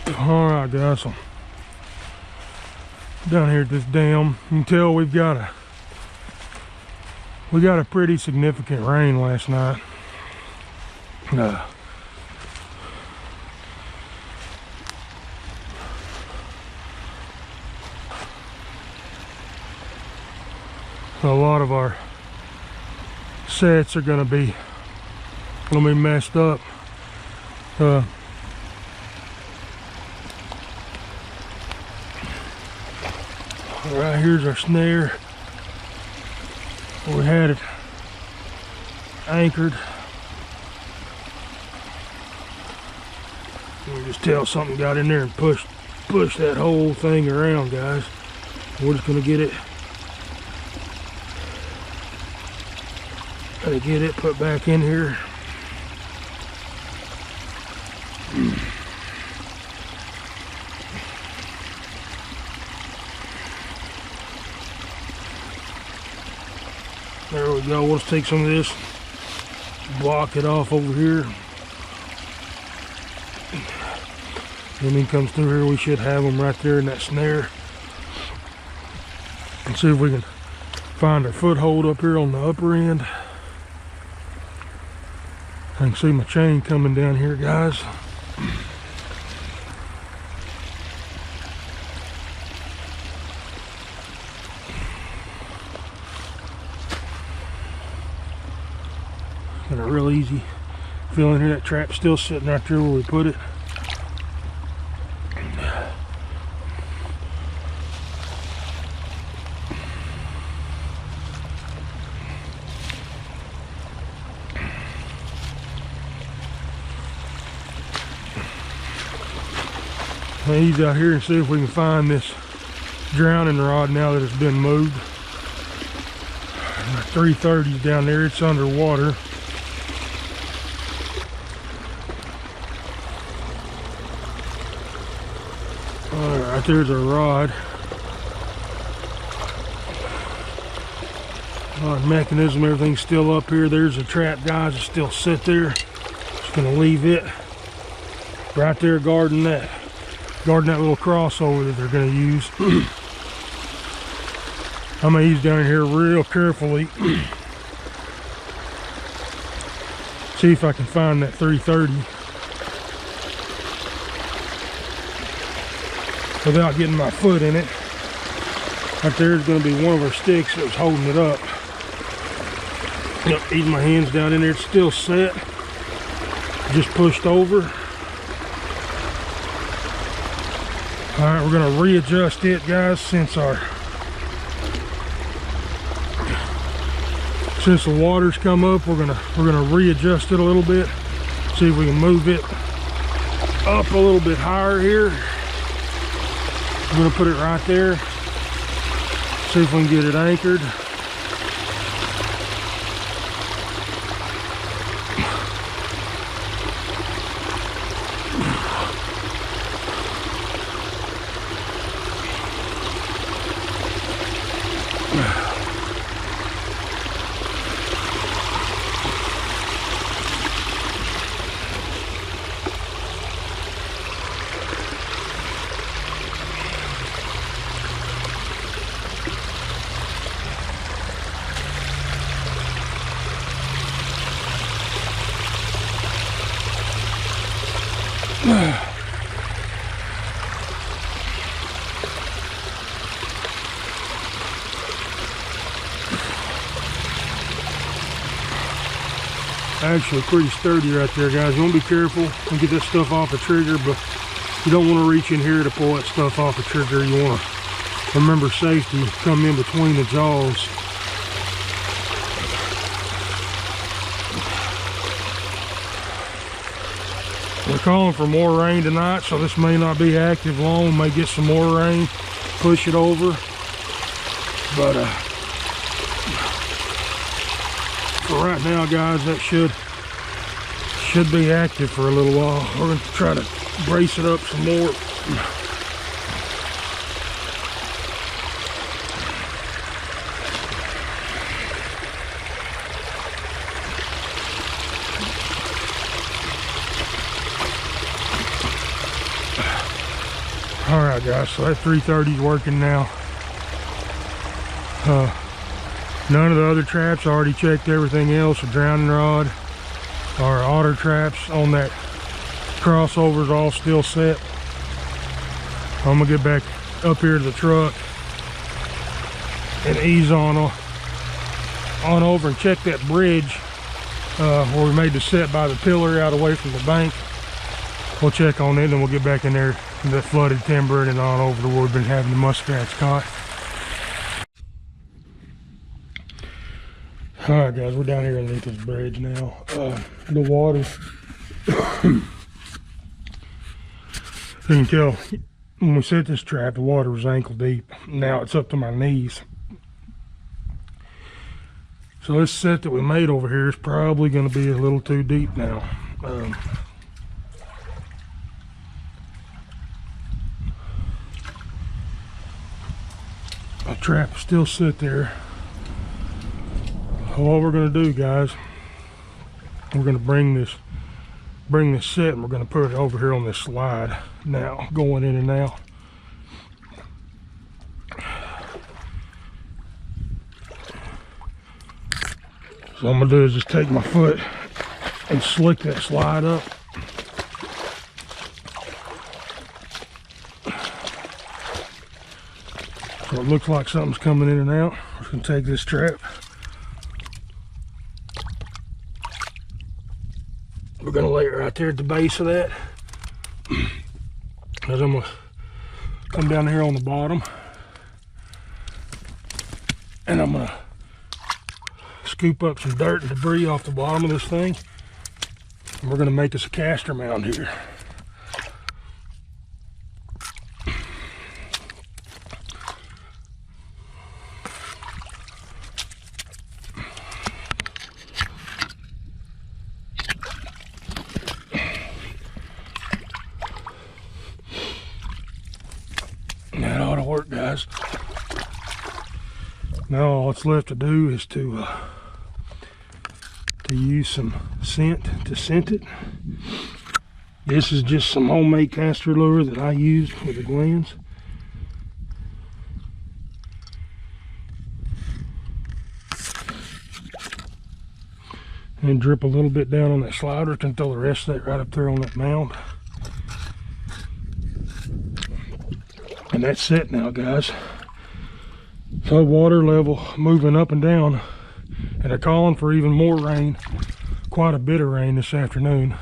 All right, guys. So down here at this dam, you can tell we got a pretty significant rain last night. A lot of our sets are gonna be messed up. Right here's our snare. We had it anchored. You can just tell something got in there and pushed that whole thing around, guys. We're just gonna get it put back in here. There we go. We'll just take some of this, block it off over here. When he comes through here, we should have them right there in that snare. And see if we can find our foothold up here on the upper end. I can see my chain coming down here, guys. Got a real easy feeling here. That trap's still sitting right there where we put it. I'll ease out here and see if we can find this drowning rod now that it's been moved. My 330's down there, it's underwater. Alright, there's our rod. Mechanism, everything's still up here. There's the trap, guys, it's still sit there. Just gonna leave it right there guarding that little crossover that they're going to use. I'm going to ease down here real carefully. See if I can find that 330 without getting my foot in it. Right there is going to be one of our sticks that was holding it up. Yep, ease my hands down in there. It's still set. Just pushed over. Alright, we're going to readjust it, guys, since the water's come up. We're gonna readjust it a little bit. See if we can move it up a little bit higher here. I'm going to put it right there. See if we can get it anchored. Actually pretty sturdy right there, guys. You want to be careful and get that stuff off the trigger, but you don't want to reach in here to pull that stuff off the trigger. You want to remember safety, come in between the jaws. We're calling for more rain tonight, so this may not be active long. May get some more rain, push it over, but for right now, guys, that should be active for a little while. We're going to try to brace it up some more. All right, guys, so that 330 is working now. None of the other traps, I already checked everything else. The drowning rod, our otter traps on that crossover is all still set. I'm gonna get back up here to the truck and ease on over and check that bridge where we made the set by the pillar out away from the bank. We'll check on it, and we'll get back in there in that flooded timber and on over to where we've been having the muskrats caught. All right, guys, we're down here underneath this bridge now. The water, you can tell when we set this trap, the water was ankle deep. Now it's up to my knees. So this set that we made over here is probably going to be a little too deep now. Our trap still sit there. What we're going to do, guys, we're going to bring this set and we're going to put it over here on this slide now, going in and out. So what I'm going to do is just take my foot and slick that slide up. So it looks like something's coming in and out. We're just going to take this trap. We're going to lay it right there at the base of that. Because I'm going to come down here on the bottom. And I'm going to scoop up some dirt and debris off the bottom of this thing. And we're going to make us a caster mound here. That ought to work, guys. Now all that's left to do is to use some scent to scent it. This is just some homemade caster lure that I used with the glands. And drip a little bit down on that slider and throw the rest of that right up there on that mound. And that's set now, guys. So water level moving up and down, and they're calling for even more rain, quite a bit of rain this afternoon.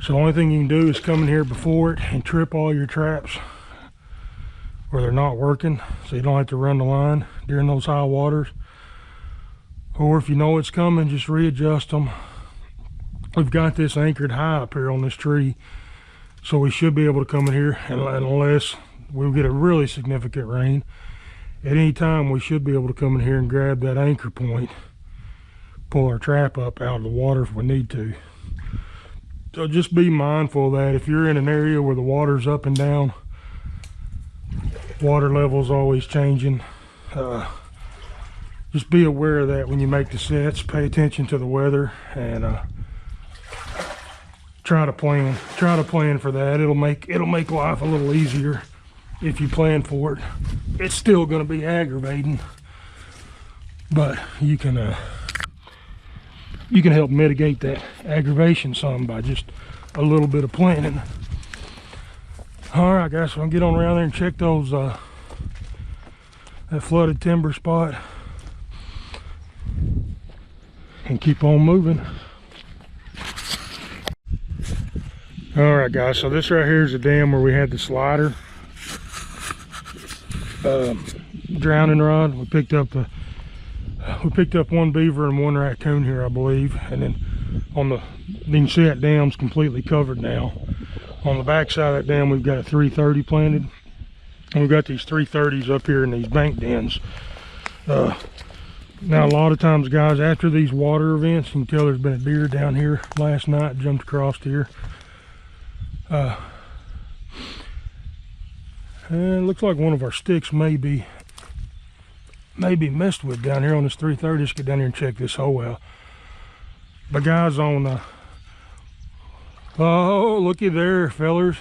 So the only thing you can do is come in here before it and trip all your traps where they're not working, so you don't have to run the line during those high waters. Or if you know it's coming, just readjust them. We've got this anchored high up here on this tree, so we should be able to come in here, and unless we get a really significant rain, at any time we should be able to come in here and grab that anchor point, pull our trap up out of the water if we need to. So just be mindful of that. If you're in an area where the water's up and down, water level's always changing, just be aware of that when you make the sets. Pay attention to the weather and try to plan for that. It'll make life a little easier if you plan for it. It's still going to be aggravating, but you can help mitigate that aggravation some by just a little bit of planning. All right, guys, so I'll get on around there and check those that flooded timber spot and keep on moving. All right, guys, so this right here is the dam where we had the slider drowning rod. We picked up one beaver and one raccoon here, I believe, and then you can see that dam's completely covered now. On the back side of that dam, we've got a 330 planted, and we've got these 330s up here in these bank dens. Now a lot of times, guys, after these water events, you can tell there's been a deer down here last night, jumped across here. And it looks like one of our sticks may be messed with down here on this 330. Let's get down here and check this hole out. But guys, oh, looky there, fellers.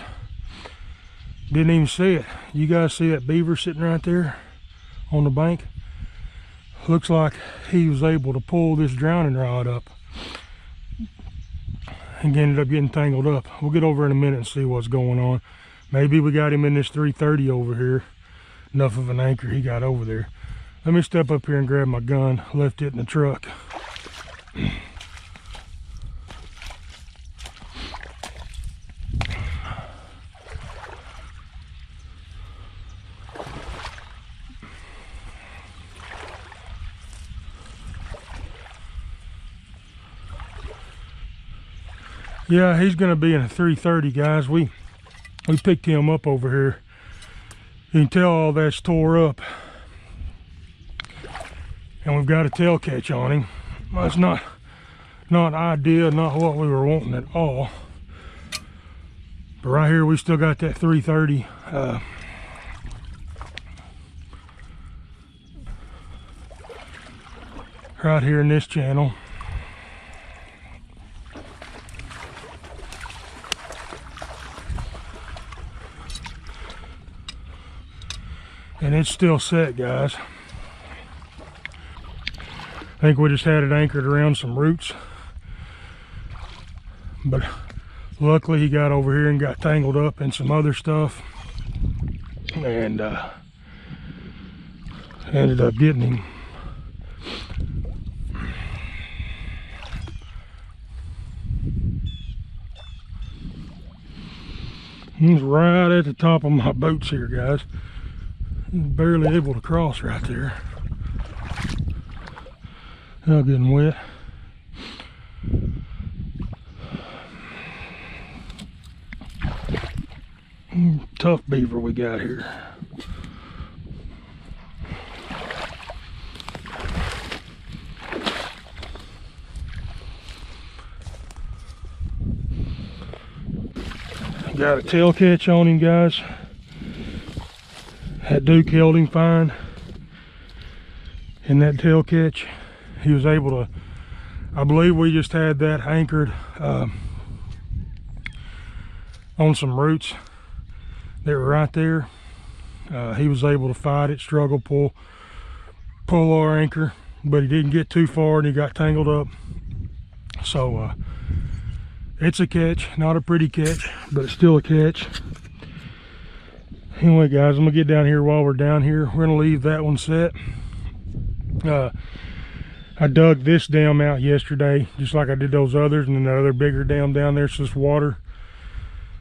Didn't even see it. You guys see that beaver sitting right there on the bank? Looks like he was able to pull this drowning rod up and ended up getting tangled up. We'll get over in a minute and see what's going on. Maybe we got him in this 330 over here. Enough of an anchor he got over there. Let me step up here and grab my gun. Left it in the truck. Yeah, he's gonna be in a 330, guys. We picked him up over here. You can tell all that's tore up. And we've got a tail catch on him. Well, it's not ideal, not what we were wanting at all. But right here we still got that 330. Right here in this channel. And it's still set, guys. I think we just had it anchored around some roots. But luckily he got over here and got tangled up in some other stuff. And ended up getting him. He's right at the top of my boots here, guys. He's barely able to cross right there. Not getting wet. Tough beaver we got here. Got a tail catch on him, guys. That Duke held him fine in that tail catch. He was able to, I believe we just had that anchored on some roots that were right there. He was able to fight it, struggle, pull our anchor, but he didn't get too far and he got tangled up. So it's a catch, not a pretty catch, but it's still a catch. Anyway, guys, I'm gonna get down here while we're down here. We're gonna leave that one set. I dug this dam out yesterday, just like I did those others, and then the other bigger dam down there. So this water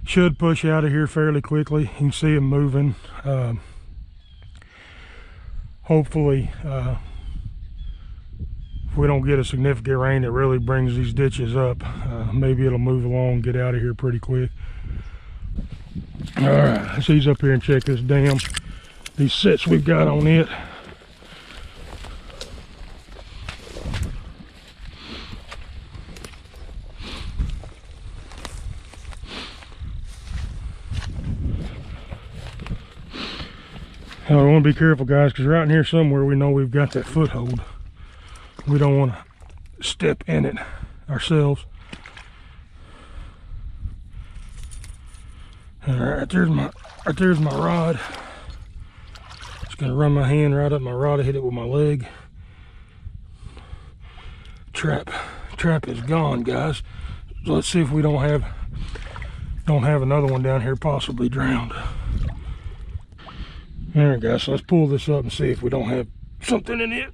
should push out of here fairly quickly. You can see it moving. Hopefully, if we don't get a significant rain that really brings these ditches up, maybe it'll move along and get out of here pretty quick. All right, let's ease up here and check this dam. These sets we've got on it. Now, we want to be careful, guys, because right in here somewhere we know we've got that foothold. We don't want to step in it ourselves. All right, there's my rod. Just gonna run my hand right up my rod and hit it with my leg. Trap is gone, guys. So let's see if we don't have another one down here possibly drowned. All right, guys, so let's pull this up and see if we don't have something in it.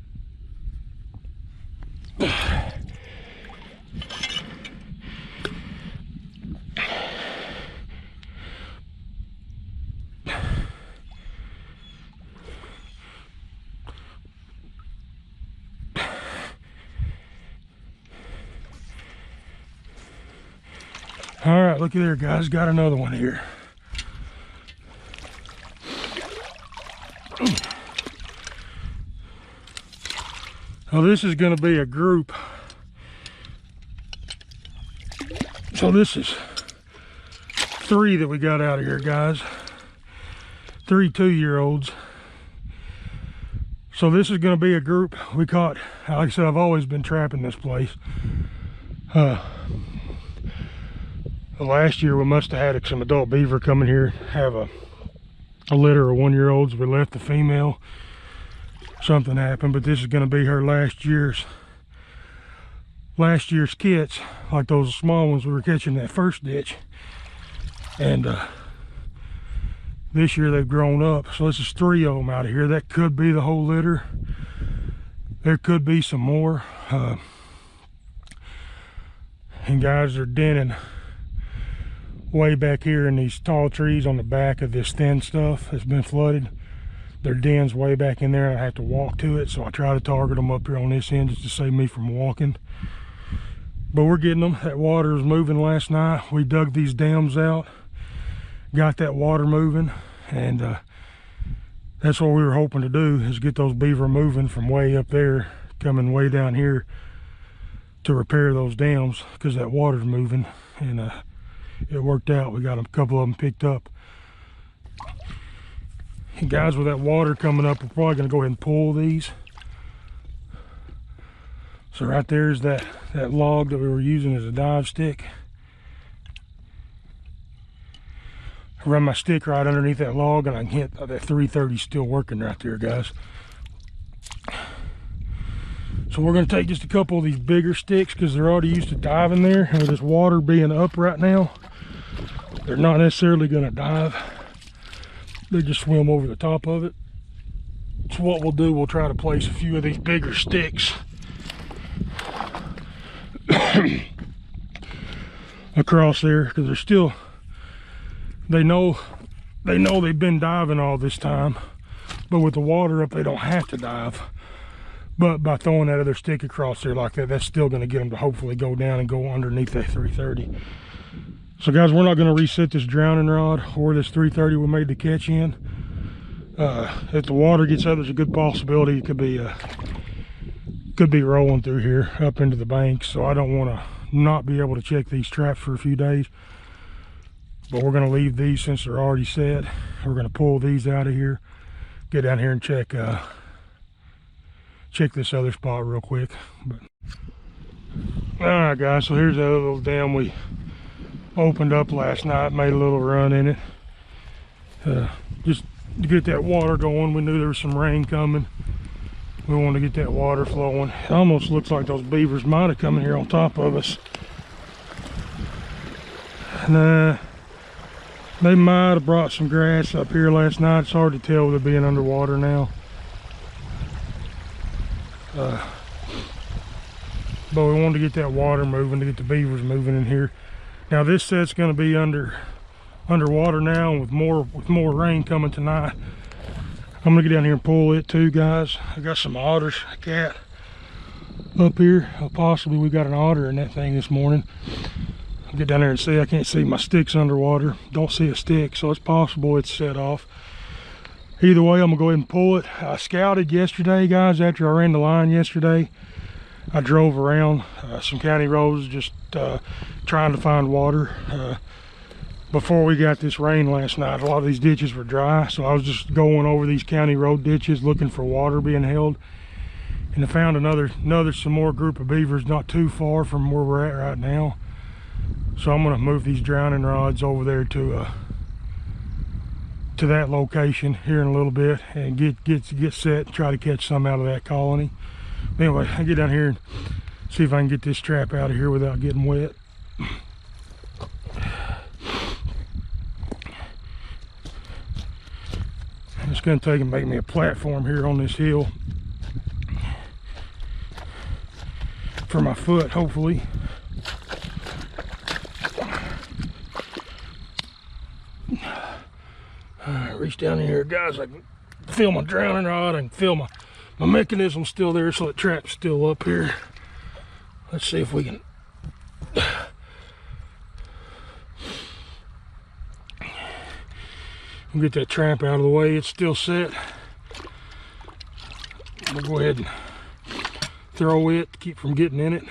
All right, looky there, guys. Got another one here. Now this is going to be a group. So this is 3 that we got out of here, guys. 3 2-year-olds. So this is going to be a group we caught. Like I said, I've always been trapping this place. Last year we must have had some adult beaver come in here, have a a litter of 1-year-olds. We left the female. Something happened, but this is going to be her last year's kits, like those small ones we were catching in that first ditch. And this year they've grown up, so this is 3 of them out of here. That could be the whole litter. There could be some more. And guys, they're denning way back here in these tall trees on the back of this thin stuff that's been flooded. Their den's way back in there. I have to walk to it, so I try to target them up here on this end just to save me from walking. But we're getting them. That water was moving last night. We dug these dams out, got that water moving, and that's what we were hoping to do, is get those beaver moving from way up there, coming way down here to repair those dams, because that water's moving. And it worked out. We got a couple of them picked up. And guys, with that water coming up, we're probably going to go ahead and pull these. So right there's that log that we were using as a dive stick. I run my stick right underneath that log, and I can hit that 330 still working right there, guys. So we're going to take just a couple of these bigger sticks, because they're already used to diving there, and with this water being up right now, they're not necessarily going to dive. They just swim over the top of it. So what we'll do, we'll try to place a few of these bigger sticks across there, because they're still, they know they've been diving all this time, but with the water up, they don't have to dive. But by throwing that other stick across there like that, that's still going to get them to hopefully go down and go underneath that 330. So guys, we're not going to reset this drowning rod or this 330 we made the catch in. If the water gets up, there's a good possibility it could be rolling through here up into the bank. So I don't want to not be able to check these traps for a few days. But we're going to leave these since they're already set. We're going to pull these out of here, get down here and check this other spot real quick. But all right, guys, so here's that little dam we opened up last night, made a little run in it, just to get that water going. We knew there was some rain coming. We wanted to get that water flowing. It almost looks like those beavers might have come in here on top of us. Nah, they might have brought some grass up here last night. It's hard to tell with it being underwater now. But we wanted to get that water moving, to get the beavers moving in here. Now this set's going to be underwater now, and with more rain coming tonight, I'm going to get down here and pull it too, guys. I got some otters, a cat up here. Possibly we got an otter in that thing this morning. I'll get down there and see. I can't see, my stick's underwater. Don't see a stick, so it's possible it's set off. Either way, I'm gonna go ahead and pull it. I scouted yesterday, guys. After I ran the line yesterday, I drove around some county roads, just trying to find water. Before we got this rain last night, a lot of these ditches were dry, so I was just going over these county road ditches looking for water being held, and I found some more group of beavers not too far from where we're at right now. So I'm gonna move these drowning rods over there to that location here in a little bit, and get set and try to catch some out of that colony. But anyway, I get down here and see if I can get this trap out of here without getting wet. It's going to take and make me a platform here on this hill for my foot, hopefully. Alright, reach down in here, guys. I can feel my drowning rod. I can feel my mechanism still there, so the trap's still up here. Let's see if we can get that trap out of the way. It's still set. We'll go ahead and throw it to keep from getting in it.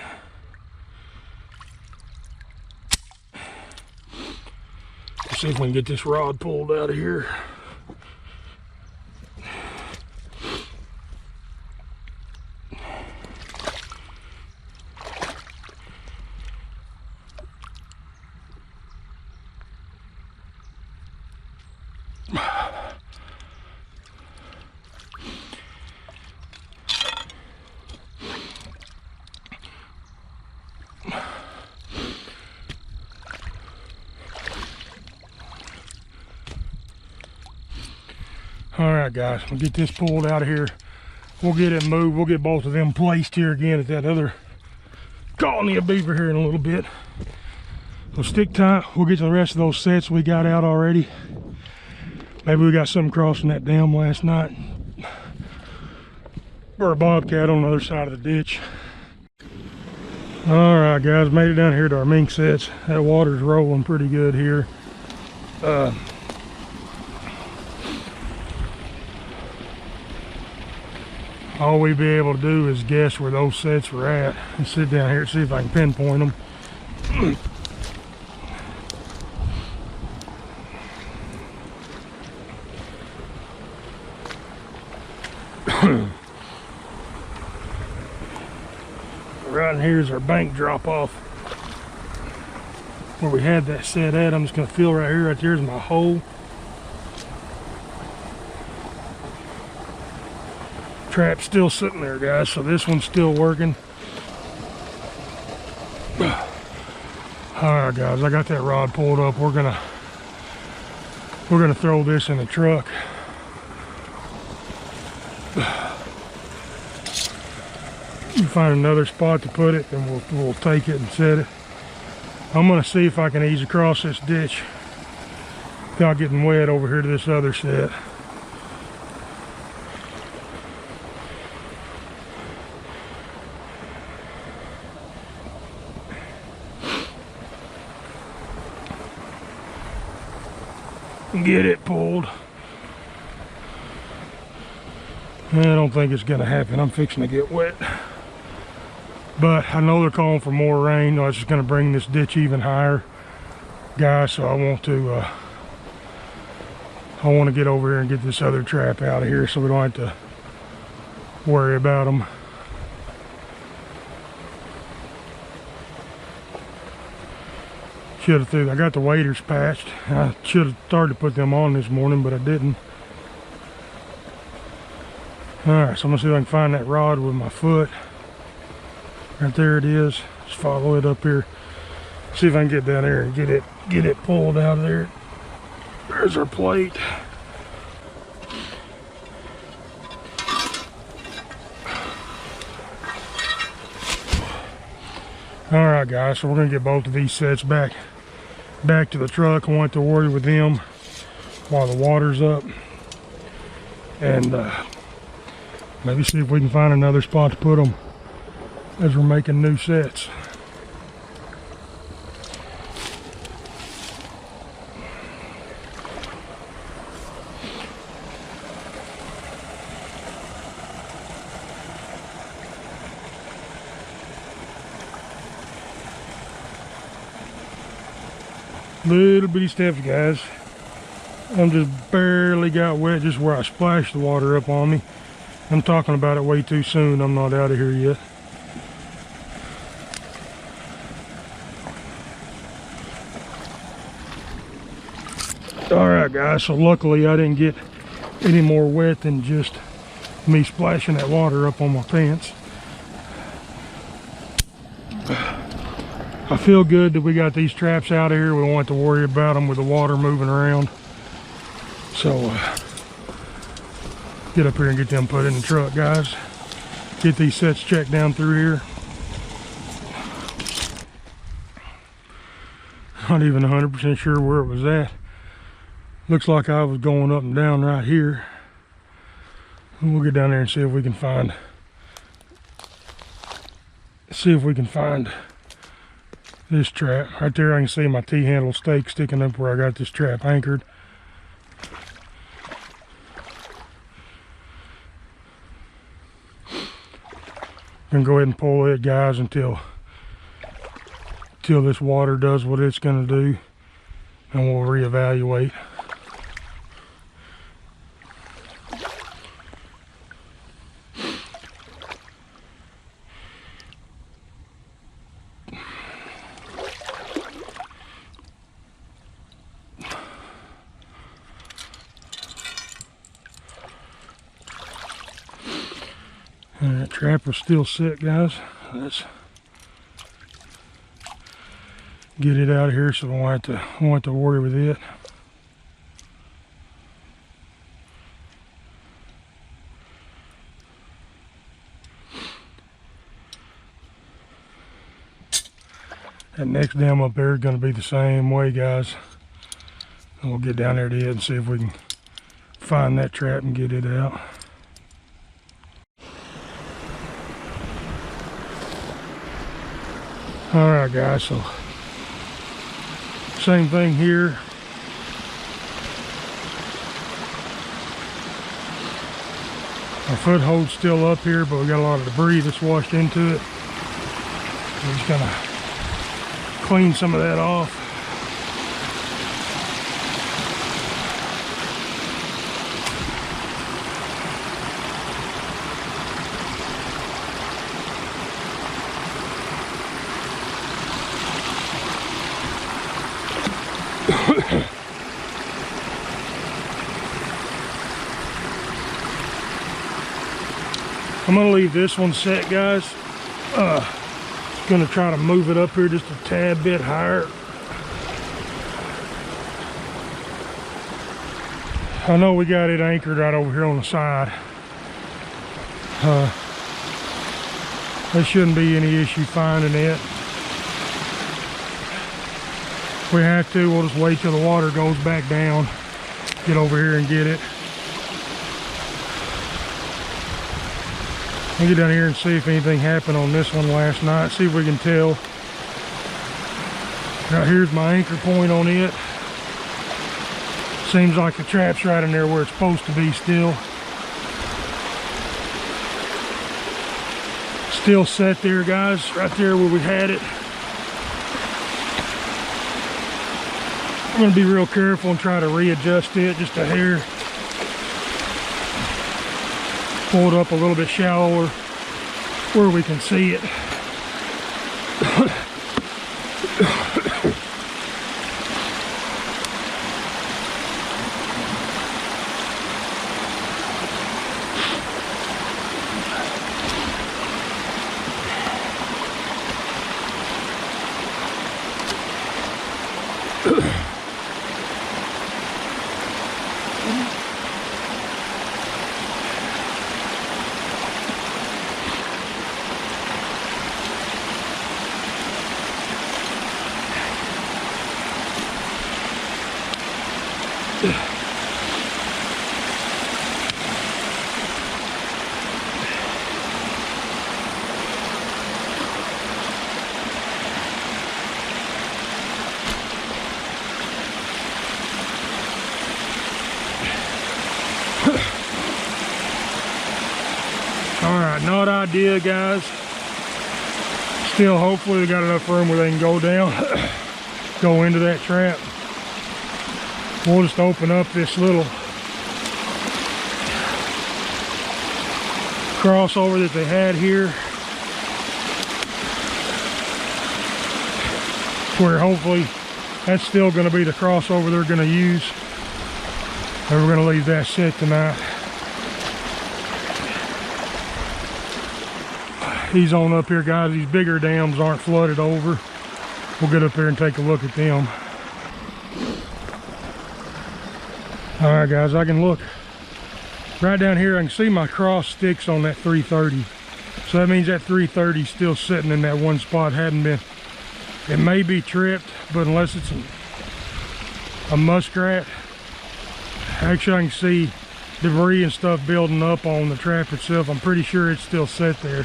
Let's see if we can get this rod pulled out of here. All right, guys, we'll get this pulled out of here. We'll get it moved. We'll get both of them placed here again at that other colony of beaver here in a little bit. So stick tight. We'll get to the rest of those sets we got out already. Maybe we got something crossing that dam last night. Or a bobcat on the other side of the ditch. All right, guys, made it down here to our mink sets. That water's rolling pretty good here. All we'd be able to do is guess where those sets were at and sit down here and see if I can pinpoint them. Right in here is our bank drop off where we had that set at. I'm just going to feel right here. Right there is my hole. Trap's still sitting there, guys, so this one's still working. All right, guys, I got that rod pulled up. We're gonna throw this in the truck. You find another spot to put it, and we'll take it and set it. I'm gonna see if I can ease across this ditch without getting wet over here to this other set. Get it pulled. I don't think it's gonna happen. I'm fixing to get wet, but I know they're calling for more rain. I was just gonna bring this ditch even higher, guys, so I want to get over here and get this other trap out of here so we don't have to worry about them. Should have threw. I got the waders patched. I should have started to put them on this morning, but I didn't. All right, so I'm gonna see if I can find that rod with my foot. Right there it is. Just follow it up here. See if I can get down there and get it pulled out of there. There's our plate. All right, guys, so we're gonna get both of these sets back to the truck. I won't have to worry with them while the water's up, and maybe see if we can find another spot to put them as we're making new sets. Little bitty steps, guys. I'm just barely got wet just where I splashed the water up on me. I'm talking about it way too soon. I'm not out of here yet. All right, guys, so luckily I didn't get any more wet than just me splashing that water up on my pants. I feel good that we got these traps out of here. We don't have to worry about them with the water moving around. So get up here and get them put in the truck, guys. Get these sets checked down through here. Not even 100% sure where it was at. Looks like I was going up and down right here. And we'll get down there and see if we can find this trap. Right there I can see my T-handle stake sticking up where I got this trap anchored. I'm gonna go ahead and pull it, guys, until this water does what it's gonna do, and we'll reevaluate. And that trap was still set, guys. Let's get it out of here so we won't have to worry with it. That next dam up there is going to be the same way, guys. And we'll get down there to it and see if we can find that trap and get it out. All right, guys, so same thing here. Our foothold's still up here, but we got a lot of debris that's washed into it. We're just gonna clean some of that off. I'm gonna leave this one set, guys. Gonna try to move it up here just a tad bit higher. I know we got it anchored right over here on the side. There shouldn't be any issue finding it. If we have to, we'll just wait till the water goes back down, get over here and get it. I'll get down here and see if anything happened on this one last night, see if we can tell. Right here's my anchor point on it. Seems like the trap's right in there where it's supposed to be still. Still set there, guys, right there where we had it. I'm gonna be real careful and try to readjust it just a hair. Pull it up a little bit shallower where we can see it. Alright, not ideal, guys. Still, hopefully they got enough room where they can go down, go into that trap. We'll just open up this little crossover that they had here, where hopefully that's still going to be the crossover they're going to use. And we're going to leave that set tonight. These on up here, guys, these bigger dams aren't flooded over. We'll get up there and take a look at them. All right, guys, I can look right down here. I can see my cross sticks on that 330. So that means that 330 is still sitting in that one spot. Hadn't been. It may be tripped, but unless it's a muskrat, actually I can see debris and stuff building up on the trap itself. I'm pretty sure it's still set there.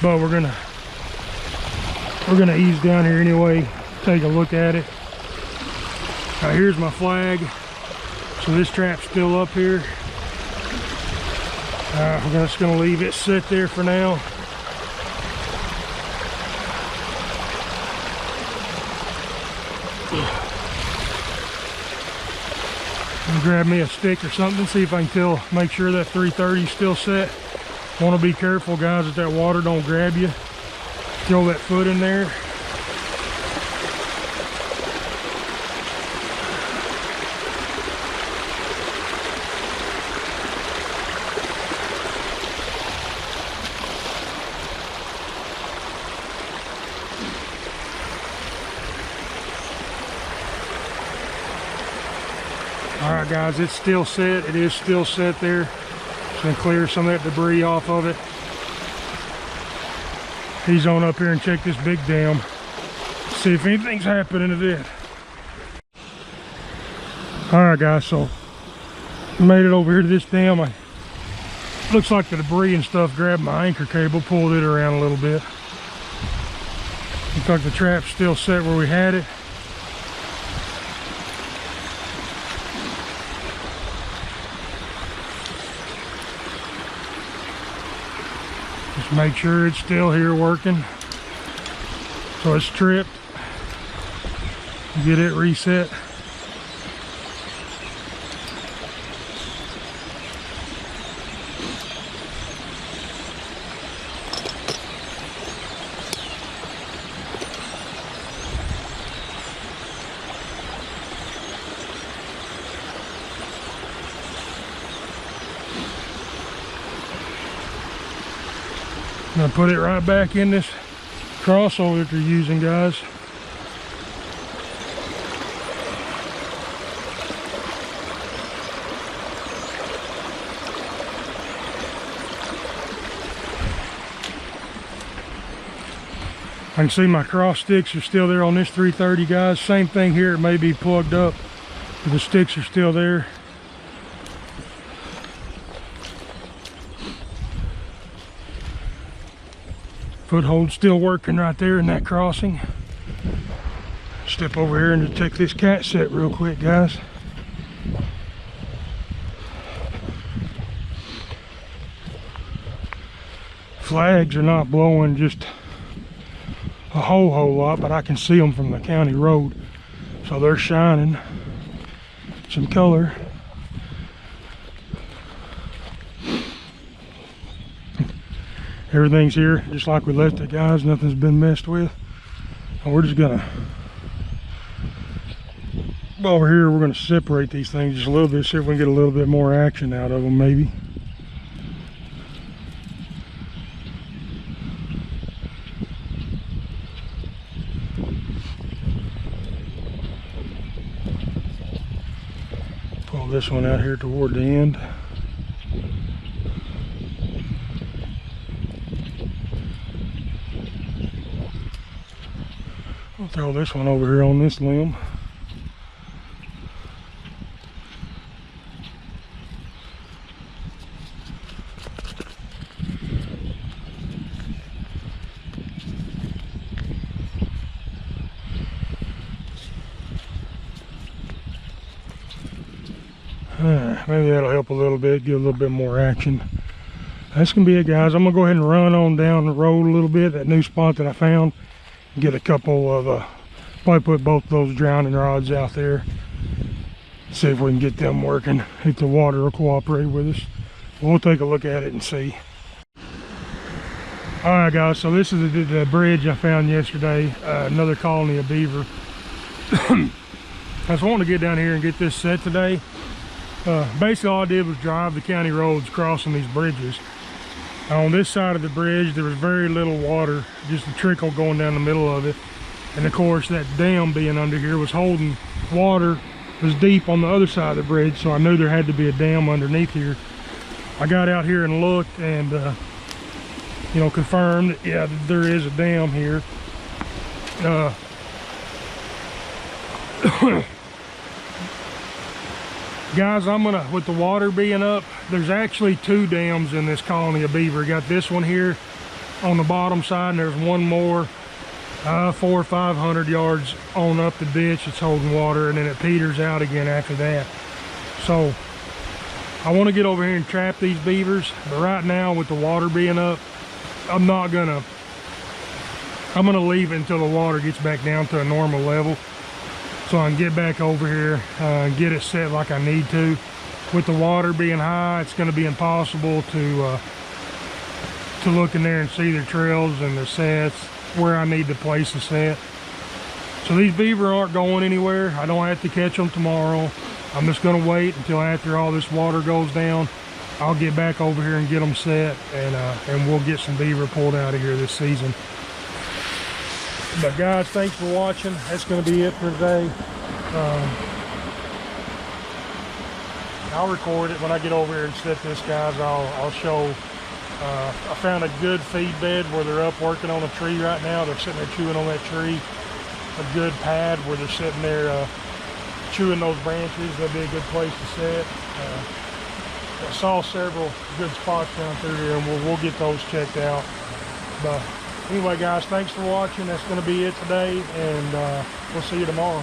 But we're gonna ease down here anyway, take a look at it. All right, here's my flag. So this trap's still up here. We're just gonna leave it sit there for now. Grab me a stick or something, see if I can make sure that 330 is still set. Want to be careful, guys, that water don't grab you. Throw that foot in there. All right, guys, it's still set. It is still set there. Just gonna clear some of that debris off of it. He's on up here and check this big dam. See if anything's happening to this. Alright guys, so made it over here to this dam. Looks like the debris and stuff grabbed my anchor cable, pulled it around a little bit. Looks like the trap's still set where we had it. Just make sure it's still here working. So it's tripped. Get it reset. I'm gonna put it right back in this crossover that they're using, guys. I can see my cross sticks are still there on this 330, guys. Same thing here, it may be plugged up, but the sticks are still there. Foothold's still working right there in that crossing. Step over here and just check this cat set real quick, guys. Flags are not blowing just a whole lot, but I can see them from the county road, so they're shining some color. Everything's here just like we left it, guys. Nothing's been messed with. And we're just gonna over here, we're gonna separate these things just a little bit, see if we can get a little bit more action out of them maybe. Pull this one out here toward the end. I'll throw this one over here on this limb. Maybe that'll help a little bit, get a little bit more action. That's gonna be it, guys. I'm gonna go ahead and run on down the road a little bit, that new spot that I found. Get a couple of, probably put both those drowning rods out there. See if we can get them working, if the water will cooperate with us. We'll take a look at it and see. All right, guys, so this is the bridge I found yesterday, another colony of beaver. I was wanting to get down here and get this set today. Basically all I did was drive the county roads crossing these bridges. On this side of the bridge there was very little water, just a trickle going down the middle of it, and of course that dam being under here was holding water. It was deep on the other side of the bridge, so I knew there had to be a dam underneath here. I got out here and looked and you know, confirmed that yeah, there is a dam here. Guys, I'm gonna, with the water being up, there's actually two dams in this colony of beaver. Got this one here on the bottom side, and there's one more 400 or 500 yards on up the ditch that's holding water, and then it peters out again after that. So I want to get over here and trap these beavers, but right now with the water being up, I'm gonna leave it until the water gets back down to a normal level, so I can get back over here and get it set like I need to. With the water being high, it's going to be impossible to look in there and see the trails and the sets where I need to place the set. So these beaver aren't going anywhere. I don't have to catch them tomorrow. I'm just going to wait until after all this water goes down. I'll get back over here and get them set, and we'll get some beaver pulled out of here this season. But guys, thanks for watching. That's going to be it for today. I'll record it when I get over here and set this, guys. I'll show. I found a good feed bed where they're up working on a tree right now. They're sitting there chewing on that tree. a good pad where they're sitting there chewing those branches. That'd be a good place to sit. I saw several good spots down through here, and we'll get those checked out. But anyway, guys, thanks for watching. That's going to be it today, and we'll see you tomorrow.